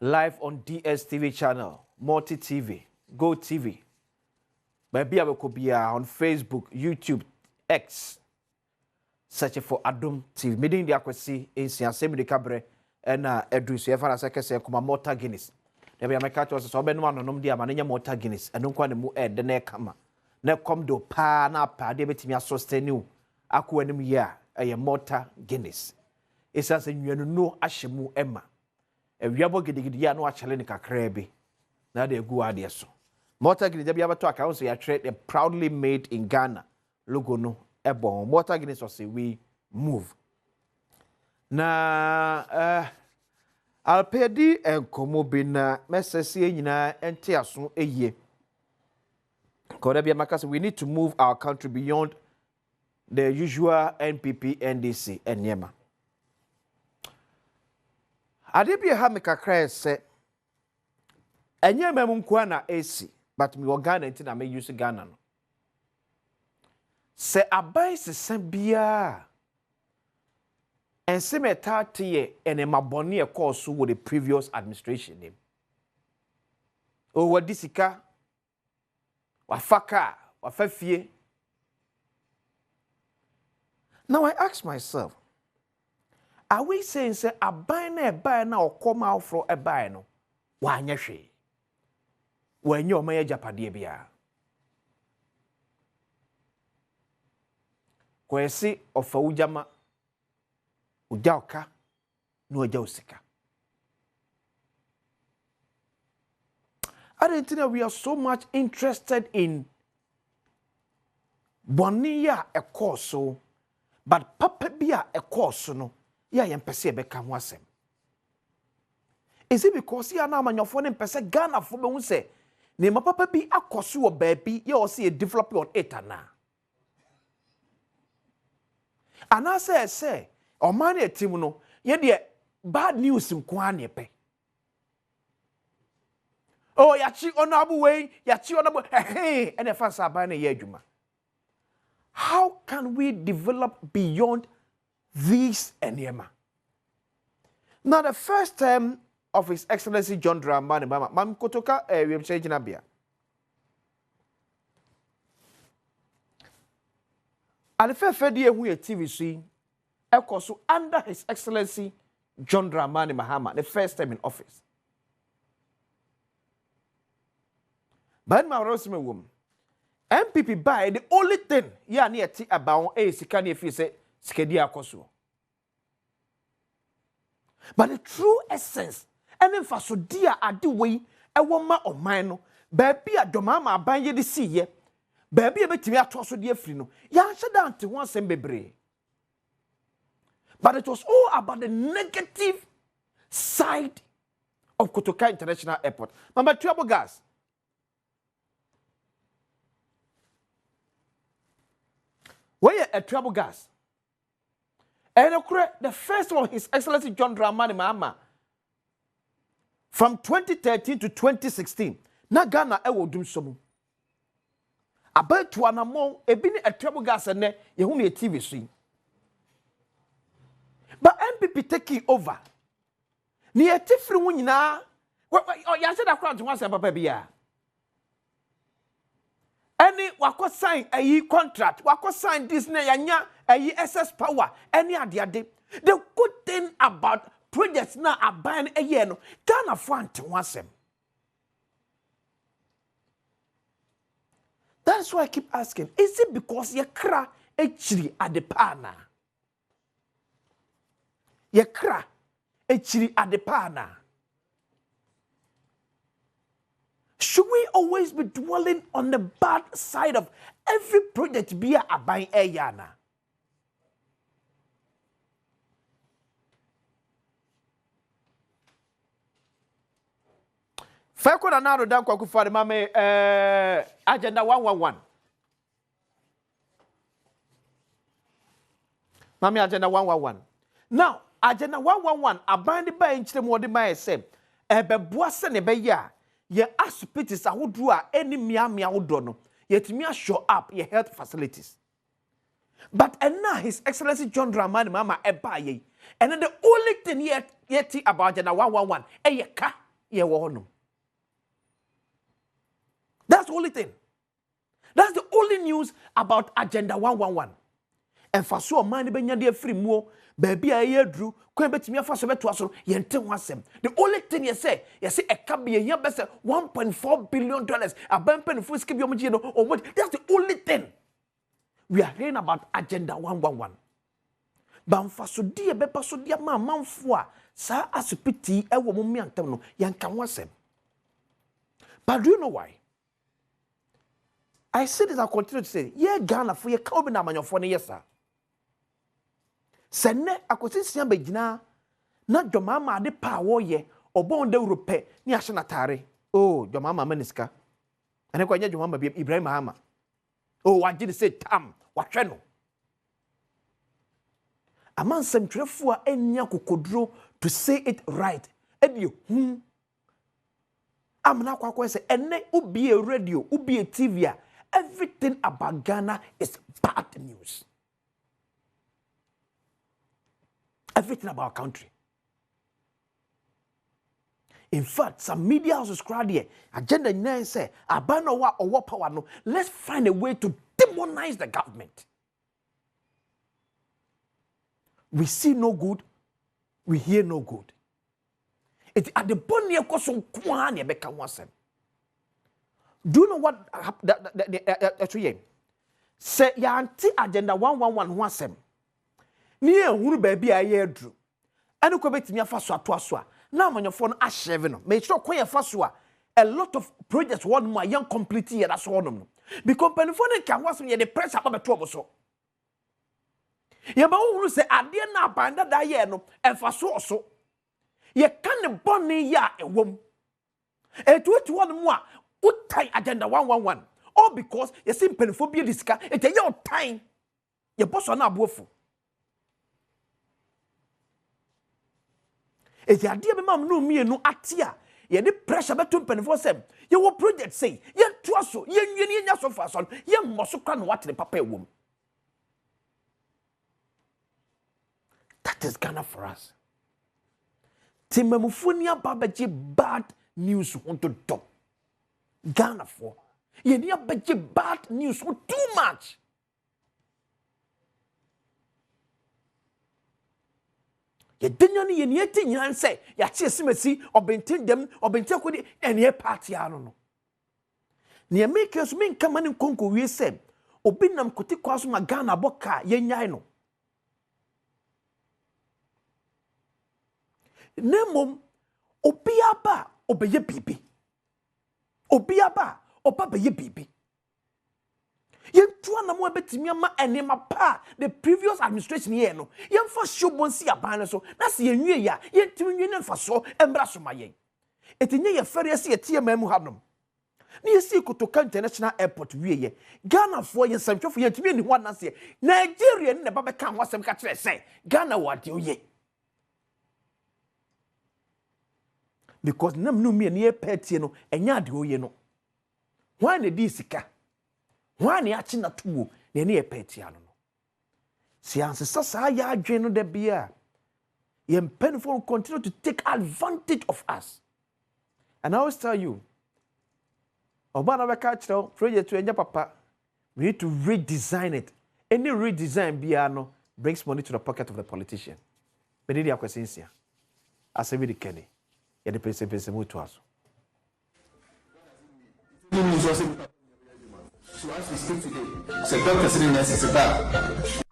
live on DSTV channel, Multi TV, Go TV. Maybe I could be on Facebook, YouTube, X. Search for Adom TV. Meaning the akwesi in Asem de Cabre and Edris. If I say come Morta Guinness. Maybe I make catch us so ben one on the Manania Morta Guinness and don't quite move the neck come. Ne come do pa na pa de betimi sustain you. Aku enim ya a Morta Guinness. It's as in you know Ashemu Emma. A Yabo Gidia no actually crabby. Now they go out there so. Morta Guinness, they have to account so you trade a proudly made in Ghana. Logo no. Ebon Morta Guinness was say we move. Na alpedi enkomo bi na mesese nyina ente aso eye. Koda bia makase we need to move our country beyond the usual NPP NDC enyema. Ade bia ha mekakra se enyema mu nko na AC but me Ghana enti na me use Ghana no. Se abai se sambia ense metatiye ene maboni e course with the previous administration name. O wadisika wafaka wafafie. Now I ask myself, are we saying say abai na or come out from abai no wa anyehwe when you omaye japade bia kwesi ofa ujama ujaoka no ujausika. I don't think we are so much interested in bonia a course but papa bia a course no ya yempese beka ho asem. Is it because ya na amanyofo ne mpese Ghana fo be hu se ne papa bi akoso wo baabi ya o se develop on it na. And I say, or man a team no, yet bad news in Kwanepe. Oh, yachi honorable way, yachi honorable, hey, and if I say by yejuma. How can we develop beyond these enema? Now, the first term of His Excellency John Dramani Mama, Mam Kotoka, we have changed Nabia. And the first year we a TVC, of course, under His Excellency John Dramani Mahama, the first time in office. But my Rosemary woman, MPP by the only thing ya near tea about a sikani if you say skedia kosu. But the true essence, and then for so dear are the way a woman of mine, baby a domama banye the sea ye. Baby, a bit me at also dear Frino. Yan shut down to one same baby. But it was all about the negative side of Kotoka International Airport. Mama trouble gas. Where a trouble gas? And the first one, His Excellency John Dramani Mahama, from 2013 to 2016, na Ghana ewo dum somu. About to an among a bini a trouble gas and ne ye a TV screen. But MPP taking over. Ni a tifri winina. What ya said across once and papa bia. Any wako sign a contract, wako sign this ne yanya a SS power, any idea. The good thing about projects now are buying a year no Ghana fund to once them. That's why I keep asking, is it because you cry actually at the pana? You cry actually at the pana. Should we always be dwelling on the bad side of every project be a buying a yana? Feko na naro dan kwa kufari mame agenda 111. Mame agenda 111. Now, agenda 111 abandi ba enchire mo de ma Asem. Ebeboa se ne be ya. Ye hospitals ahodo a eni mia ahodo no. Yetimi show up ye health facilities. But and now His Excellency John Dramani Mahama eba ye. And then the only thing yet about agenda 111 ye ka That's the only thing. That's the only news about Agenda 111. And for so man benya de free mo baby aye dru kwan betimi afa so beto aso yente ho asem. The only thing you say e ka be here be say $1.4 billion abampen fu ski bi omji no. That's the only thing we are hearing about Agenda 111. Bamfa so die beba so dia ma manfo a sa asopiti e wo mo miantem no yanka ho asem. But do you know why? I said this, I continue to say, yeah, Ghana for your come na manyo ne yes sir. Sene akosisia begina na dwomama de pa wo ye obon de Europe ni ahye natare. Oh, dwomama maniska. Ane kwa nya dwomama bi Ibrahim Mahama. Oh, waje de say tam, wahwe no. Amansem twefo a enya kokodro to say it right. Edi amna kwa say ene ubi a radio, ubi a TV a everything about Ghana is bad news. Everything about our country. In fact, some media houses crowd here. Agenda 9 say, "Abano or power no. Let's find a way to demonize the government." We see no good, we hear no good. It at the bonnie koso kwan beka wasem. Do you know what actually say ya anti Agenda 111 wasem? Ni ehuru baby aye dru. Ane ko betimi afa so ato aso a na amanyofo no ahyewe no. Me sure kwan afa so a lot of projects one more young complete here that's one no. Because penfo ne kan wasem ye the pressure ba beto oboso. Ye ba wo say ade na abanda da ye no emfa so. Ye kan ne bonni ya ewom. Etu one more utai Agenda 111. All because ye see penfo bi disika e ye your time. Ye boss na abofu. If you are dear mamma no me no atia, ye the pressure betum penfo sem. Ye wo project say, ye twaso, ye nya so far son, ye moso kan what the papa wom. That is Ghana for us. Timamufunia babaji bad news want to do. Ghana for. Ye near babaji bad news want too much. Ye dinyani ye nieti nyan say ya tie simesi obenten dem obenten kodi ene party ano no. Ne make us men kamani konko we say obi nam koti kwaso ma Ghana boka ye nyai no. Nemom obi aba obeye bibi. Obi aba oba beye bibi. Yentua na mo betimi ama enema pa the previous administration here no yemfa shobonsi aban so na se yenwie ya yentimi nwie mfa so embra so mayen etinye ye fere se yetie mamu hanom na yesi kotoka international airport wieye Ghana for yen samtwofo yentimi ni ho na se Nigeria ne ba beka ho asem ka kire se Ghana wade oye because nam no me ne party no enya de oye no why na di sika wani achi na tuwo ne ne epeti ano no si ansesa sa ya adwen no da bia ye penful continue to take advantage of us. And I always tell you obana be ka kire project to enya papa we need to redesign it. Any redesign bia no brings money to the pocket of the politician. Be dey akwasensia Asem di kene ye de pese mutu aso. So as we speak today, c'est pas que c'est nécessaire.